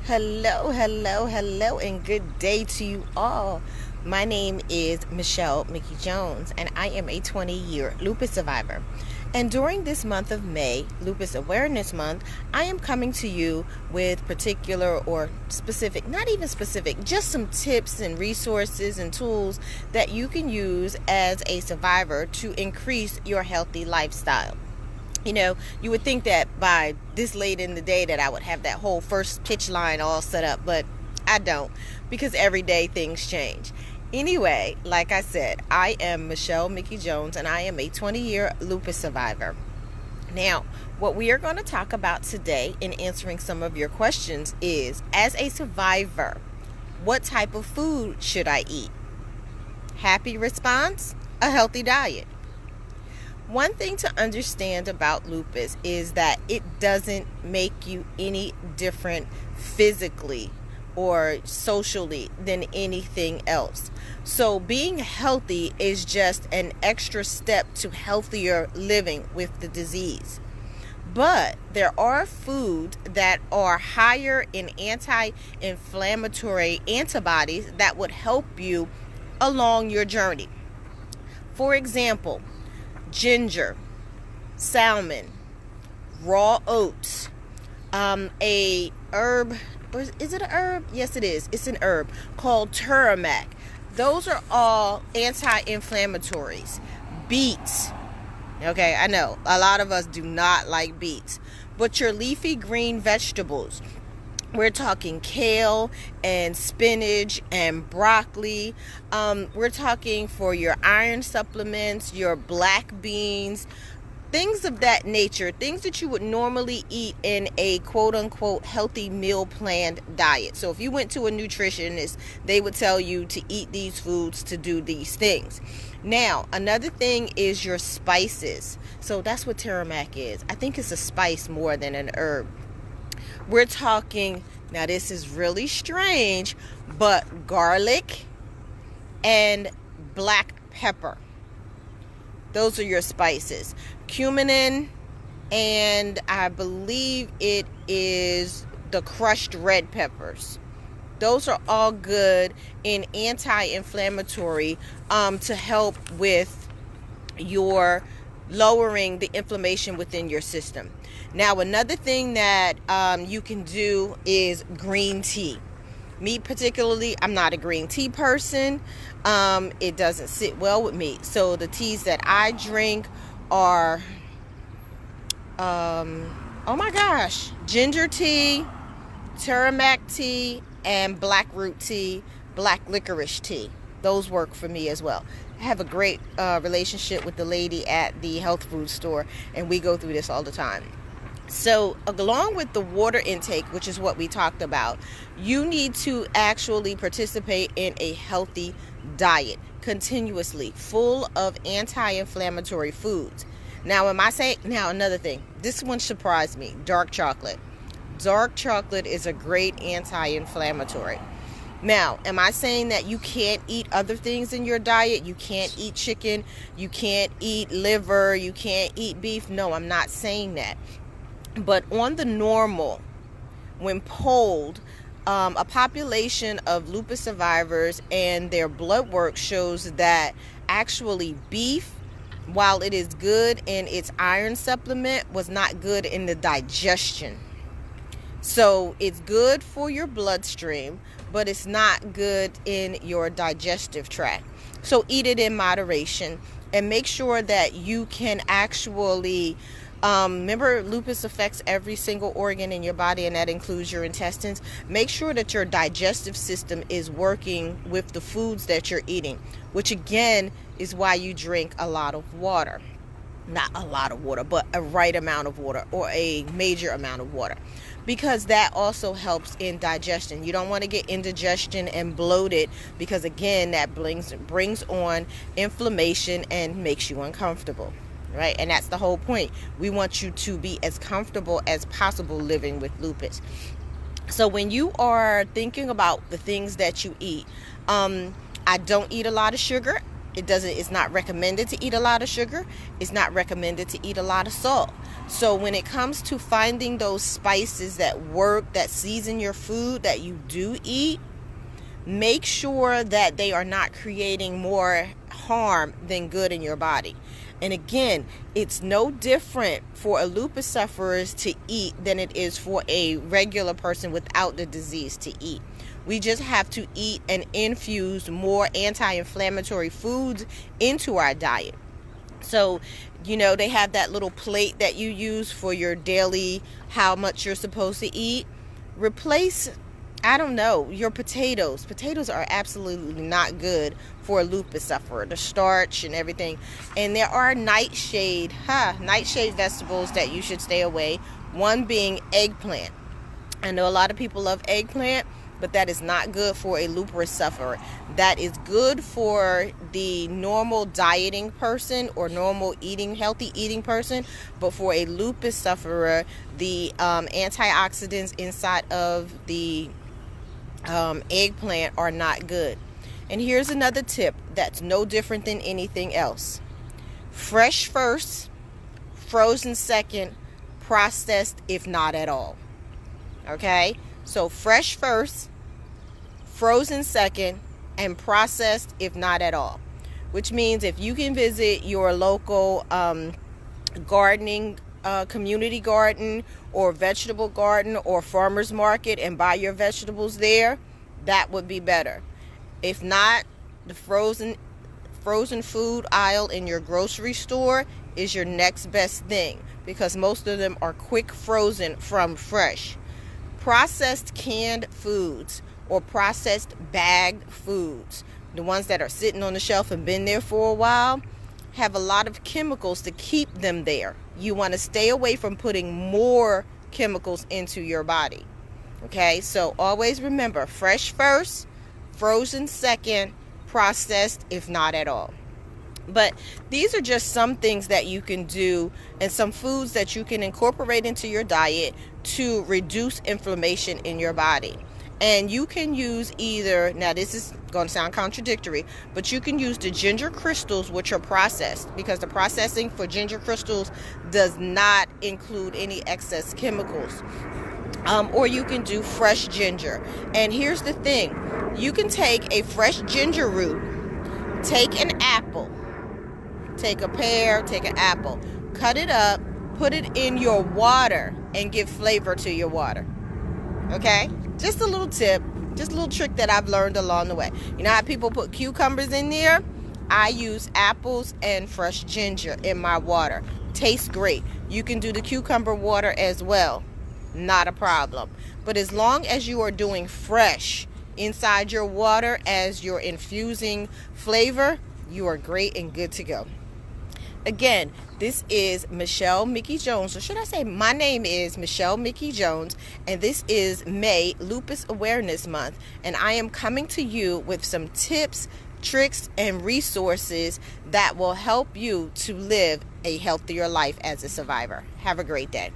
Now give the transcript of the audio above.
Hello, hello, hello, and good day to you all. My name is Michelle Mickey Jones, and I am a 20-year lupus survivor. And during this month of May, Lupus Awareness Month, I am coming to you with particular or specific, not even specific, just some tips and resources and tools that you can use as a survivor to increase your healthy lifestyle. You know, you would think that by this late in the day that I would have that whole first pitch line all set up, but I don't, because every day things change. Anyway, like I said, I am Michelle Mickey Jones, and I am a 20-year lupus survivor. Now, what we are going to talk about today in answering some of your questions is, as a survivor, what type of food should I eat? Happy response, a healthy diet. One thing to understand about lupus is that it doesn't make you any different physically or socially than anything else. So being healthy is just an extra step to healthier living with the disease. But there are foods that are higher in anti-inflammatory antibodies that would help you along your journey. For example, ginger, salmon, raw oats, a herb, or is it an herb? Yes, it is. It's an herb called turmeric. Those are all anti-inflammatories. Beets. Okay, I know a lot of us do not like beets, but your leafy green vegetables, we're talking kale and spinach and broccoli. We're talking for your iron supplements, your black beans, things of that nature, things that you would normally eat in a quote-unquote healthy meal planned diet. So if you went to a nutritionist, they would tell you to eat these foods, to do these things. Now, another thing is your spices. So that's what turmeric is. I think it's a spice more than an herb. We're talking, now this is really strange, but garlic and black pepper. Those are your spices. Cumin, and I believe it is the crushed red peppers. Those are all good in anti-inflammatory to help with your lowering the inflammation within your system. Now, another thing that you can do is green tea. Me particularly, I'm not a green tea person. It doesn't sit well with me. So the teas that I drink are, oh my gosh, ginger tea, turmeric tea, and black root tea, black licorice tea. Those work for me as well. I have a great relationship with the lady at the health food store, and we go through this all the time. So along with the water intake, which is what we talked about, you need to actually participate in a healthy diet continuously, full of anti-inflammatory foods. Now, another thing, this one surprised me, dark chocolate. Dark chocolate is a great anti-inflammatory. Now, am I saying that you can't eat other things in your diet? You can't eat chicken, you can't eat liver, you can't eat beef? No, I'm not saying that. But on the normal, when polled, a population of lupus survivors and their blood work shows that actually beef, while it is good in its iron supplement, was not good in the digestion. So it's good for your bloodstream, but it's not good in your digestive tract. So eat it in moderation and make sure that you can actually, remember, lupus affects every single organ in your body, and that includes your intestines. Make sure that your digestive system is working with the foods that you're eating, which again is why you drink a lot of water. Not a lot of water, but a right amount of water, or a major amount of water, because that also helps in digestion. You don't want to get indigestion and bloated, because again, that brings on inflammation and makes you uncomfortable, right? And that's the whole point. We want you to be as comfortable as possible living with lupus. So when you are thinking about the things that you eat, I don't eat a lot of sugar. It's not recommended to eat a lot of sugar. It's not recommended to eat a lot of salt. So when it comes to finding those spices that work, that season your food that you do eat, make sure that they are not creating more harm than good in your body. And again, it's no different for a lupus sufferer to eat than it is for a regular person without the disease to eat. We just have to eat and infuse more anti-inflammatory foods into our diet. So, they have that little plate that you use for your daily, how much you're supposed to eat. Replace, your potatoes. Potatoes are absolutely not good for a lupus sufferer, the starch and everything. And there are nightshade vegetables that you should stay away. One being eggplant. I know a lot of people love eggplant, but that is not good for a lupus sufferer. That is good for the normal dieting person or normal healthy eating person. But for a lupus sufferer, the antioxidants inside of the eggplant are not good. And here's another tip that's no different than anything else. Fresh first, frozen second, processed if not at all. Okay? So fresh first, frozen second, and processed if not at all. Which means if you can visit your local gardening community garden or vegetable garden or farmer's market and buy your vegetables there, that would be better. If not, the frozen food aisle in your grocery store is your next best thing, because most of them are quick frozen from fresh. Processed canned foods or processed bagged foods, the ones that are sitting on the shelf and been there for a while, have a lot of chemicals to keep them there. You want to stay away from putting more chemicals into your body. Okay, so always remember, fresh first, frozen second, processed if not at all. But these are just some things that you can do and some foods that you can incorporate into your diet to reduce inflammation in your body. And you can use either, now this is going to sound contradictory, but you can use the ginger crystals, which are processed, because the processing for ginger crystals does not include any excess chemicals. Or you can do fresh ginger. And here's the thing. You can take a fresh ginger root, take an apple, take a pear, take an apple, cut it up, put it in your water, and give flavor to your water. Okay? Just a little tip, just a little trick that I've learned along the way. You know how people put cucumbers in there? I use apples and fresh ginger in my water. Tastes great. You can do the cucumber water as well. Not a problem. But as long as you are doing fresh inside your water as you're infusing flavor, you are great and good to go. Again, this is Michelle Mickey Jones, or should I say my name is Michelle Mickey Jones, and this is May Lupus Awareness Month, and I am coming to you with some tips, tricks, and resources that will help you to live a healthier life as a survivor. Have a great day.